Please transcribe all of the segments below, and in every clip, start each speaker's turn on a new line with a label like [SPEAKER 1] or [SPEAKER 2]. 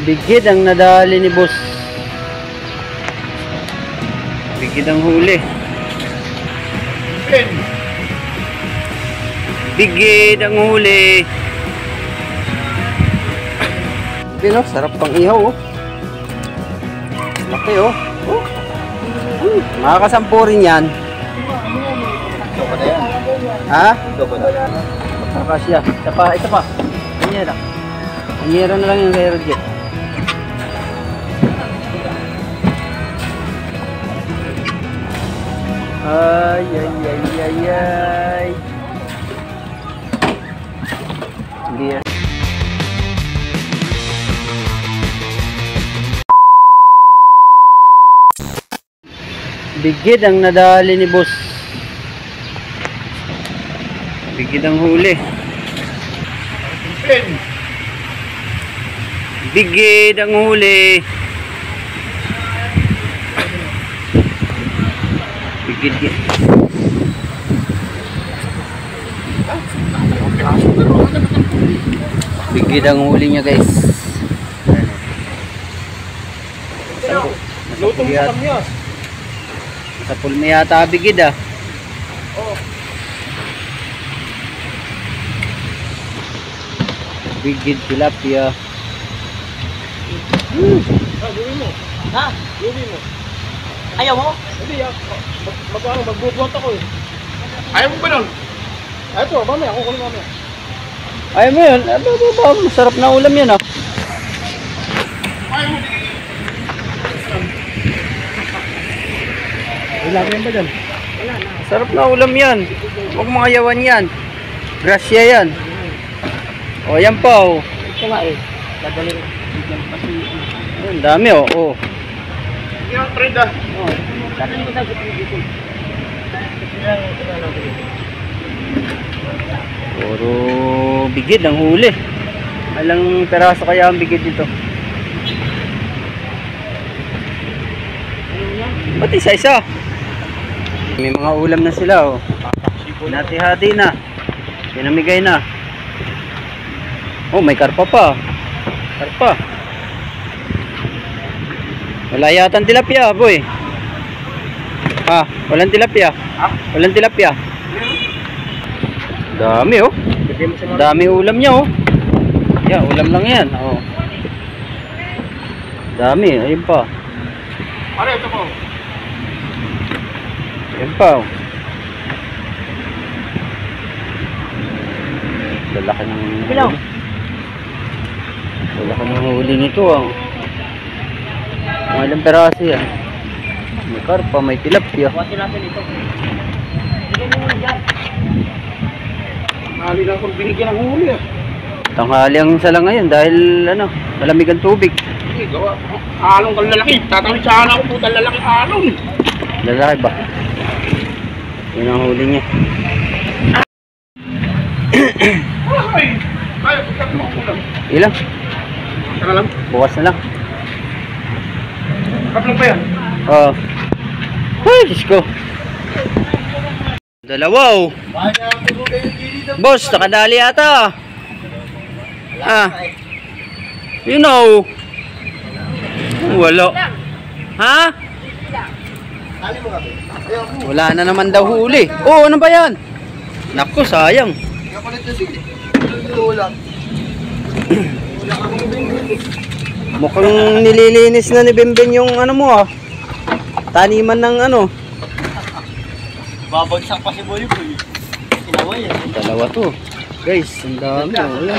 [SPEAKER 1] Bigid ang nadali ni boss. Bigid ang huli. Bigid ang huli. Bino, sarap pang ihaw oh. Laki oh. Oh. Makakasampo rin yan.
[SPEAKER 2] Ito pa na yan.
[SPEAKER 1] Ha?
[SPEAKER 2] Ito pa na.
[SPEAKER 1] Makakasya. Ito pa. Kanyera. Kanyera na lang yung kay Roger. Ay, ay, ay, ay, ay. Hindi yan. Bigid ang nadali ni boss. Bigid ang huli. Bigid ang huli. Bigid yan. Bigid ang huli niya guys.
[SPEAKER 2] Luto mo sa kamyas.
[SPEAKER 1] Sa pulme yata bigid ah.
[SPEAKER 2] Oo.
[SPEAKER 1] Bigid tilapia.
[SPEAKER 2] Gawin mo.
[SPEAKER 3] Ha?
[SPEAKER 2] Gawin mo.
[SPEAKER 3] Ayaw mo?
[SPEAKER 2] Hindi magbubuhat ako eh. Ayaw mo ba nun? Ito, mamaya, kukunin mamaya.
[SPEAKER 1] Ayaw mo yun? Masarap na ulam yan ah.
[SPEAKER 2] Ayaw mo. Wala ba yan ba dyan?
[SPEAKER 3] Wala na.
[SPEAKER 1] Sarap na ulam yan. Huwag mga yawan yan. Grasya yan. O yan pa o.
[SPEAKER 3] Ito nga eh. Dadali rin.
[SPEAKER 1] Ang dami o. Oh.
[SPEAKER 2] Hindi ang trade ah.
[SPEAKER 3] Oo. Dadali ko sa dito.
[SPEAKER 1] Puro bigid ang huli. Ilang peraso kaya ang bigid dito? Ba't isa-isa? May mga ulam na sila oh. Hinati-hati na. Pinamigay na. Oh, may karpa pa. Karpa. Wala yatang tilapia, boy. Ah, walang tilapia. Walang tilapia. Dami oh. Dami ulam niya oh. Yeah, ulam lang yan. Oh. Dami, ayun pa.
[SPEAKER 2] Ano ito po?
[SPEAKER 1] Ayun pa oh. Lalaki ng
[SPEAKER 3] Bilaw.
[SPEAKER 1] Lalaki ng huli nito ah. Mga ilang peraso yan. May karpa, may tilapia.
[SPEAKER 3] Buwasin natin ito. Bigyan mo muna dyan.
[SPEAKER 2] Nali lang kung binigyan ng huli ah.
[SPEAKER 1] Tanghali ang sala ngayon dahil ano, malamig ang tubig.
[SPEAKER 2] Hindi, gawa. Along kang lalaki. Tatawid sa anak ko po lalaki along.
[SPEAKER 1] Lalaki ba? Yun ang huli niya.
[SPEAKER 2] Ay! Ay, pagkat mo ako lang.
[SPEAKER 1] Ilang?
[SPEAKER 2] Ito na lang.
[SPEAKER 1] Bukas na lang.
[SPEAKER 2] Kaplang pa yan.
[SPEAKER 1] Oo. Ay, Diyos ko. Dalawa oh. Boss, nakadali ata. Ah. You know. Wala. Ha? Wala na naman daw huli. Oh, ano ba yan? Naku, sayang. Mukhang nililinis na ni Bemben yung ano mo ah. Taniman ng ano.
[SPEAKER 3] Babagsak pa si Boy Boy. Tinaway yan.
[SPEAKER 1] Dalawa to. Guys, ang dami oh. Ayan.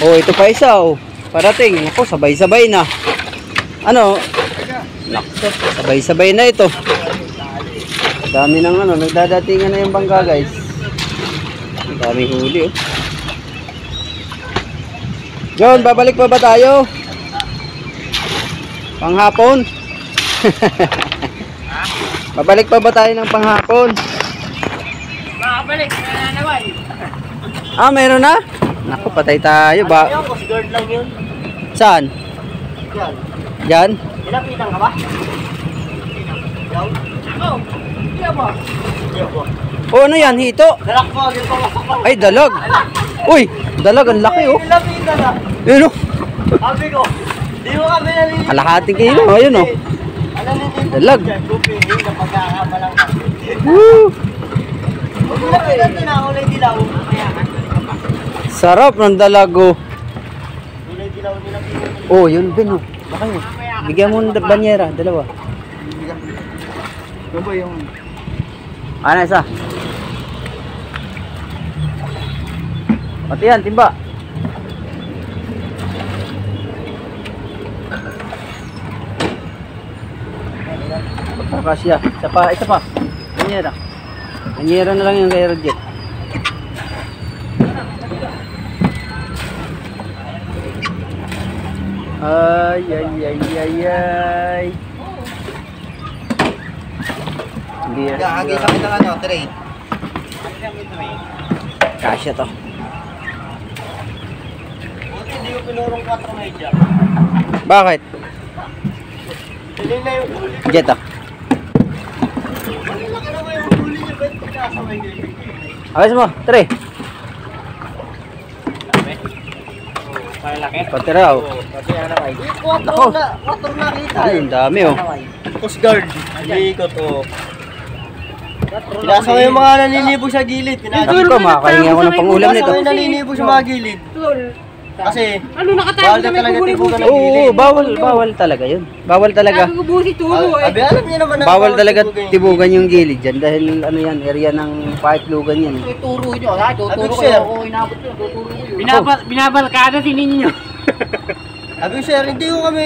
[SPEAKER 1] Oh, ito pa isa oh. Parating. Ako, sabay-sabay na. Ano? Nakso, sabay-sabay na ito. Dami ng ano, nagdadatingan na yung bangka guys. Ang daming huli oh. John, babalik pa ba tayo? Panghapon? Babalik pa ba tayo ng panghapon?
[SPEAKER 3] Makabalik. Kaya naman.
[SPEAKER 1] Ah, meron na? Naku, patay tayo ba?
[SPEAKER 3] Ano yun? Coast Guard lang yun.
[SPEAKER 1] Saan?
[SPEAKER 3] Yan.
[SPEAKER 1] Diyan?
[SPEAKER 3] Nilapitan ka ba? Yan. Oo. Iya ba? Iya ba?
[SPEAKER 1] O ano yan, hito?
[SPEAKER 3] Dalak mo. Agad pa masakal.
[SPEAKER 1] Ay, dalag. Uy, dalag, ang laki oh.
[SPEAKER 3] Nilapitan na.
[SPEAKER 1] Yun oh.
[SPEAKER 3] Sabi ko, di mo kami nalilipot.
[SPEAKER 1] Kalahating kilo, ayun oh.
[SPEAKER 3] Ano nilipot
[SPEAKER 1] Dalag.
[SPEAKER 3] dyan? Gupihin na pagkakabalang kasi.
[SPEAKER 1] Woo!
[SPEAKER 3] Huwag mo na pinanto na kulay dilaw.
[SPEAKER 1] Sarap ng dalago.
[SPEAKER 3] Kulay dilaw nila pinanto.
[SPEAKER 1] Oh, yun Ben oh. Baka yun. Bigyan mo ng banyera, dalawa.
[SPEAKER 2] Ano ba yung...
[SPEAKER 1] Ano isa? Pati yan, timba. Pagkakasya. Isa pa. Banyera. Banyera na lang yung kay Roget. Ay, ay, ay, ay, ay.
[SPEAKER 3] Gagagi kami ng ano, tray.
[SPEAKER 1] Kasya to.
[SPEAKER 3] Buti hindi ko pinurong 4 medya.
[SPEAKER 1] Bakit?
[SPEAKER 3] Hindi na yung huli.
[SPEAKER 1] Jet ah.
[SPEAKER 3] Ang laki naman yung huli niya. Ba't pagkasamay nyo?
[SPEAKER 1] Ayos mo, tre.
[SPEAKER 3] Malaki?
[SPEAKER 1] Pati raw.
[SPEAKER 3] Kasi ano kay?
[SPEAKER 1] Nako.
[SPEAKER 3] 4 na kita
[SPEAKER 1] Ay, ang dami oh.
[SPEAKER 3] Coast Guard. Umiikot oh. Pinasama yung mga nanilibog sa gilid.
[SPEAKER 1] Sabi ko, makakahingi ako ng pangulam nito.
[SPEAKER 3] Pinasama yung nanilibog sa mga gilid. Kasi,
[SPEAKER 4] Ano nakatayo
[SPEAKER 3] bawal
[SPEAKER 4] na
[SPEAKER 3] na
[SPEAKER 4] may
[SPEAKER 3] talaga
[SPEAKER 4] kubuli-busi?
[SPEAKER 3] tibugan ng
[SPEAKER 1] Oo,
[SPEAKER 3] gilid.
[SPEAKER 1] bawal talaga yun. Bawal talaga.
[SPEAKER 4] Sabi ko busi turo eh.
[SPEAKER 3] Abi, alam niyo naman na
[SPEAKER 1] Bawal talaga
[SPEAKER 3] tibugan yung
[SPEAKER 1] tibugan yung gilid dyan dahil ano yan, area ng paitlugan yan.
[SPEAKER 4] Tuturo nyo, ha? Tuturo
[SPEAKER 3] Abi,
[SPEAKER 4] ko
[SPEAKER 3] sir.
[SPEAKER 4] ako, inabot ko, tuturo ko yun. Binabalkada si ninyo.
[SPEAKER 3] Abi, sir, hindi ko kami...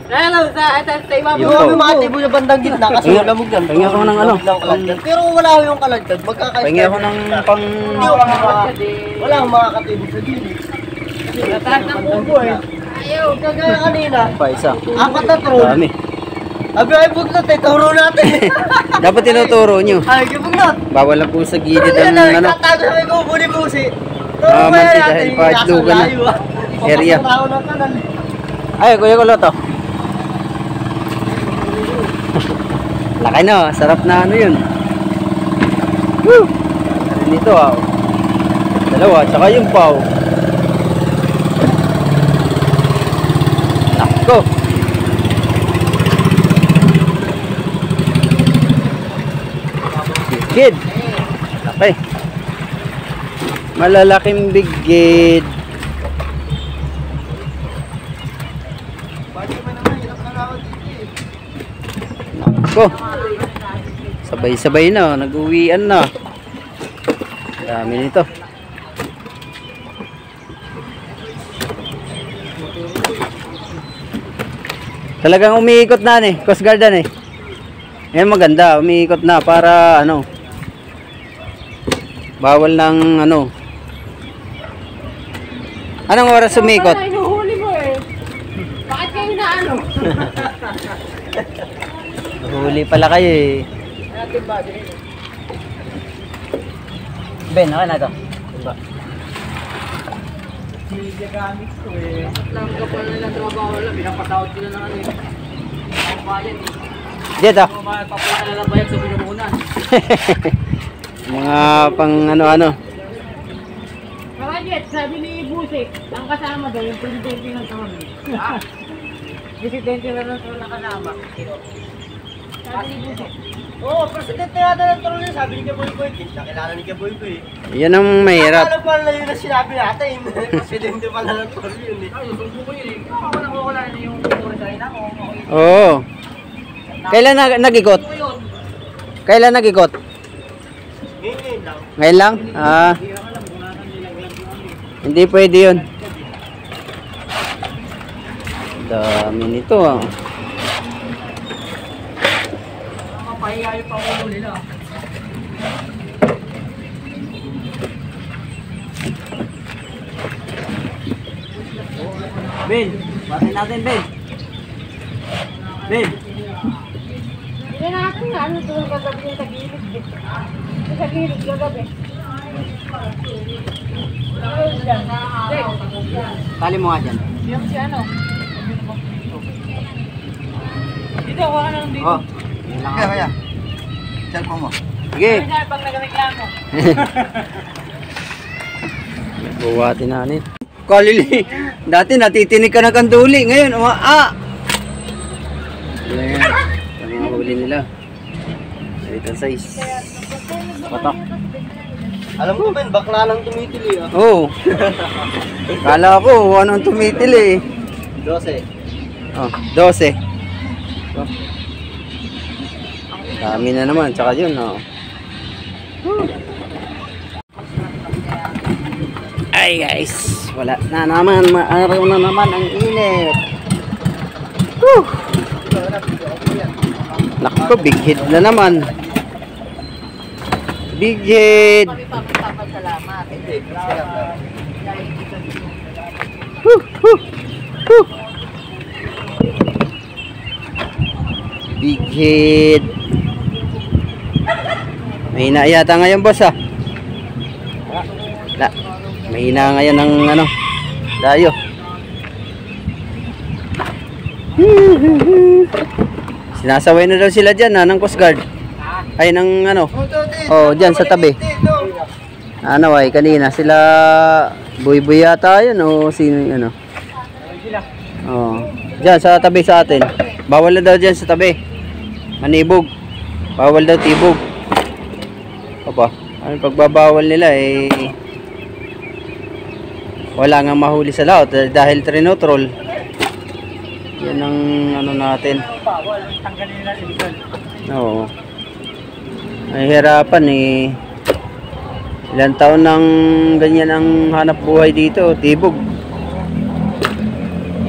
[SPEAKER 4] Lalo, sa
[SPEAKER 3] Hindi
[SPEAKER 4] ibabaw.
[SPEAKER 3] ko kami makatibo sa bandang gitna kasi
[SPEAKER 1] Pahinga-
[SPEAKER 3] lamog yan.
[SPEAKER 1] pahinga ako ng ano,
[SPEAKER 3] Lamog ng kaladkad. Pero kung wala ko yung kaladkad, magkakaisa.
[SPEAKER 1] Pahingi ako ng pang...
[SPEAKER 3] Hindi ko wala akong makakatibo sa gilid.
[SPEAKER 4] Nataas ng kubo eh.
[SPEAKER 3] Ayaw, kagaya kanina.
[SPEAKER 1] Pa isa.
[SPEAKER 3] 4 na troll.
[SPEAKER 1] Dami.
[SPEAKER 3] Abi, ay bugnot eh, turo natin.
[SPEAKER 1] Dapat tinuturo nyo.
[SPEAKER 3] Ay, bugnot.
[SPEAKER 1] Bawal lang po sa gilid
[SPEAKER 3] Ano
[SPEAKER 1] ang
[SPEAKER 3] na,
[SPEAKER 1] ano.
[SPEAKER 3] tatago sa may kubo-busi.
[SPEAKER 1] Ah, manti dahil paitlugan na. Area.
[SPEAKER 3] Papasok ng kanal.
[SPEAKER 1] Ay, Kuya Kuloto. Laki no, sarap na ano yun. Woo! Ano nito ah. Dalawa, tsaka yung paw. Lako. Bigid. Laki. Malalaking bigid. Ko. Sabay-sabay na, nag-uwian na. Dami nito. Talagang umiikot na eh, Coast Guard eh. Yan maganda, umiikot na para ano. Bawal ng ano. Anong oras umiikot?
[SPEAKER 4] Ay, hinuhuli mo eh. Bakit kayo na ano?
[SPEAKER 1] Huli pala kayo eh. Ben, okay na ito. Diba?
[SPEAKER 4] Lang ka pala nila trabaho lang. Pinapatawad sila ng ano eh. Ang bayan eh.
[SPEAKER 1] Jet ah.
[SPEAKER 4] Papala na lang bayag sa pinupunan.
[SPEAKER 1] Mga pang ano-ano.
[SPEAKER 4] Mga Jet, sabi ni Busik, ang kasama daw yung presidente ng taon. Presidente na lang nakasama. Sabi ni Busik.
[SPEAKER 3] Oo, presidente yata ng troll yun. Sabi ni Kaboy Boy. Nakilala ni Kaboy Boy.
[SPEAKER 1] Yan ang mahirap.
[SPEAKER 3] Alam pala na yun na sinabi natin. Presidente pala ng troll yun eh.
[SPEAKER 4] Ay, susuko ko yun eh. Ako nang wala na yung resign ako.
[SPEAKER 1] Oo. Kailan nag-ikot?
[SPEAKER 4] Ako yun.
[SPEAKER 1] Kailan nag-ikot?
[SPEAKER 3] Ngayon lang.
[SPEAKER 1] Ngayon lang? Ah. Hindi pwede yun. Dami nito ah.
[SPEAKER 4] Mapahiya yung pangulo nila.
[SPEAKER 1] Ben, batin natin Ben. Ben.
[SPEAKER 4] Hindi natin nga, ano ito yung gagabi yung sa gilid. Sa gilid gagabi.
[SPEAKER 1] Tali mo nga dyan.
[SPEAKER 4] Yung si ano? Dito, ako ka lang dito.
[SPEAKER 1] Oh. Yan lang.
[SPEAKER 3] Kaya. Cellphone mo.
[SPEAKER 1] Sige.
[SPEAKER 4] Kaya pag nagreklamo.
[SPEAKER 1] Buwatin natin. kalili. Dati natitinig ka na kanduli. Ngayon, Ayan. Ang mga huli nila. Little size. Patak.
[SPEAKER 3] Alam ko Ben, bakla lang tumitili ah.
[SPEAKER 1] Oo. Kala ko, anong tumitili
[SPEAKER 3] 12.
[SPEAKER 1] Oh, 12. Oh. Dami na naman, tsaka yun, Ay guys, wala na naman, maaraw na naman ang init. Woo! Naku, big hit na naman. Big hit.
[SPEAKER 4] Papasalamat.
[SPEAKER 1] Woo! Woo! Woo! Big hit. Mahina yata ngayon, boss, mahina ngayon ng dayo. Sinasaway na daw sila dyan, ng Coast Guard. Ay, ng dyan sa tabi. Ay, kanina sila buy-buy yata yun, o sino yun, dyan sa tabi sa atin. Bawal na daw dyan sa tabi. Manibog. Bawal daw tibog. Ano pagbabawal nila wala nga mahuli sa laot dahil trinotrol. Yan ang natin.
[SPEAKER 3] Bawal, tanggalin nila illegal.
[SPEAKER 1] Oo. Ay hirapan ilang taon nang ganyan ang hanap buhay dito, tibog.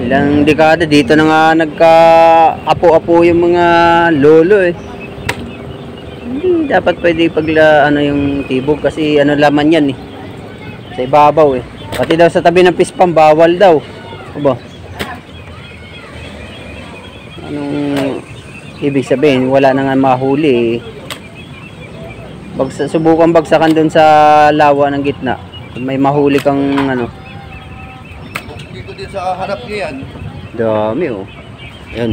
[SPEAKER 1] Ilang dekada dito na nga nagka-apo-apo yung mga lolo Hindi dapat pwede yung tibog kasi laman yan sa ibabaw Pati daw sa tabi ng pispang bawal daw. Anong ibig sabihin? Wala na nga mahuli Subukan bagsakan dun sa lawa ng gitna. May mahuli kang
[SPEAKER 3] Dito din sa harap niyo yan.
[SPEAKER 1] Dami Yan.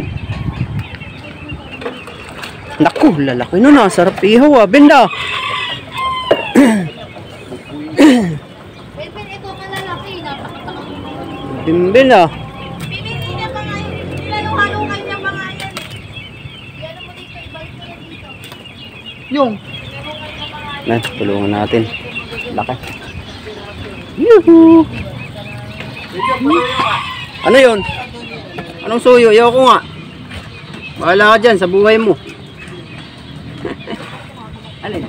[SPEAKER 1] Naku, lalaki nun sarap ihaw Benda.
[SPEAKER 5] Ito malalaki, napakatang.
[SPEAKER 1] Bimbil
[SPEAKER 5] Pipili niya mga yun. Lalo-halungan niya mga yan. Yan mo dito, ibalik mo yan dito.
[SPEAKER 3] Yung.
[SPEAKER 1] Tulungan natin. Laki. Yuhu! Ano yun? Anong suyo? Ayaw ko nga. Bahala ka dyan sa buhay mo. Alin?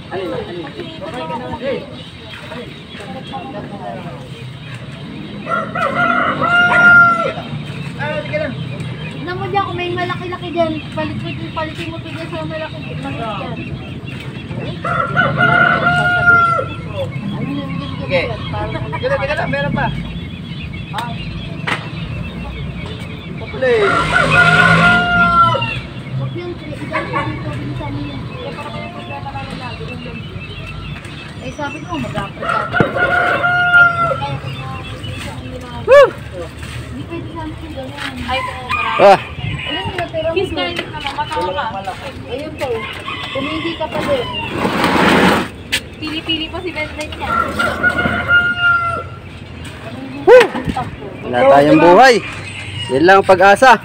[SPEAKER 5] Tignan mo dyan kung may malaki-laki dyan. Palitin mo ito dyan sa malaki dyan.
[SPEAKER 3] Sige. Gila lang, meron pa. Play.
[SPEAKER 5] Huwag yung ilan pa dito, bilisan niyo yan. Kaya para kayo problema namin lagi. Eh sabi ko, mag-aprika. Hindi pwede sa amin ganyan. Ay, marami. Alam mo, natira mo.
[SPEAKER 4] Kiss kayo naman, matawa ka.
[SPEAKER 5] Ayun po. Tumindi ka pa din.
[SPEAKER 4] Pili-pili pa si Benday niya.
[SPEAKER 1] Wala tayong buhay. Yan lang ang pag-asa.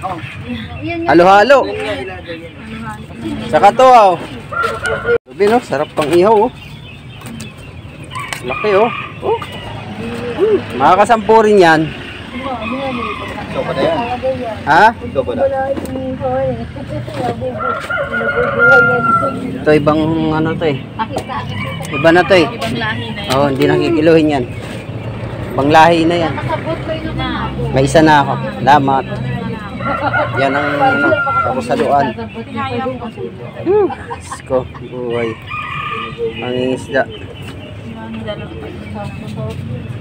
[SPEAKER 1] Halo-halo. Saka to sarap pang ihaw Laki Makakasampu rin yan.
[SPEAKER 3] Ikaw pa na yan.
[SPEAKER 1] Ha?
[SPEAKER 3] Ikaw pa na.
[SPEAKER 1] Ito ibang to Iba na to
[SPEAKER 4] Ibang lahi na yun.
[SPEAKER 1] hindi nakikiluhin yan. Panglahi na yan.
[SPEAKER 5] Nakasabot kayo naman ako.
[SPEAKER 1] May isa na ako. Salamat. Yan ang kapusaluan.
[SPEAKER 4] Pinayang ko.
[SPEAKER 1] Sko, buhay. Ang isda.
[SPEAKER 4] Ang dalawa.